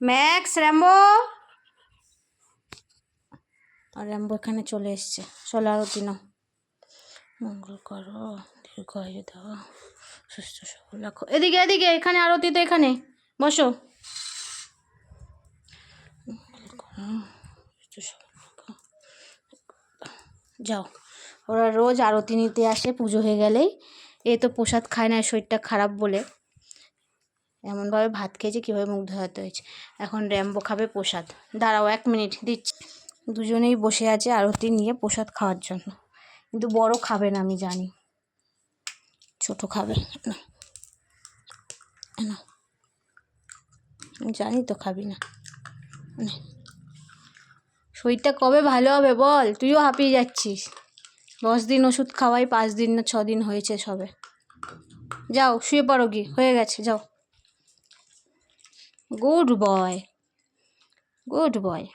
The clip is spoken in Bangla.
Max, Rambo. আর র্যাম্বো এখানে চলে এসছে। চলো আরতি নাও। মঙ্গল করো, দীর্ঘায়ু দাও, সুস্থ সবল রাখো। এদিকে এদিকে, এখানে আরতি তো এখানে বসো। যাও, ওরা রোজ আরতি নিতে আসে পুজো হয়ে গেলেই। এ তো প্রসাদ খায় না, শরীরটা খারাপ বলে এমনভাবে ভাত খেয়েছে, কীভাবে মুখ ধোয়াতে হয়েছে। এখন র্যাম্বো খাবে প্রসাদ। দাঁড়াও 1 মিনিট দিচ্ছি। দুজনেই বসে আছে আরতি নিয়ে প্রসাদ খাওয়ার জন্য, কিন্তু বড় খাবে না আমি জানি, ছোট খাবে না, জানি তো খাবি না। শরীরটা কবে ভালো হবে বল? তুইও হাঁপিয়ে যাচ্ছিস। 10 দিন ওষুধ খাওয়াই, 5 দিন না 6 দিন হয়েছে সবে। যাও শুয়ে পড়ো, গিয়ে হয়ে গেছে, যাও। Good boy, good boy.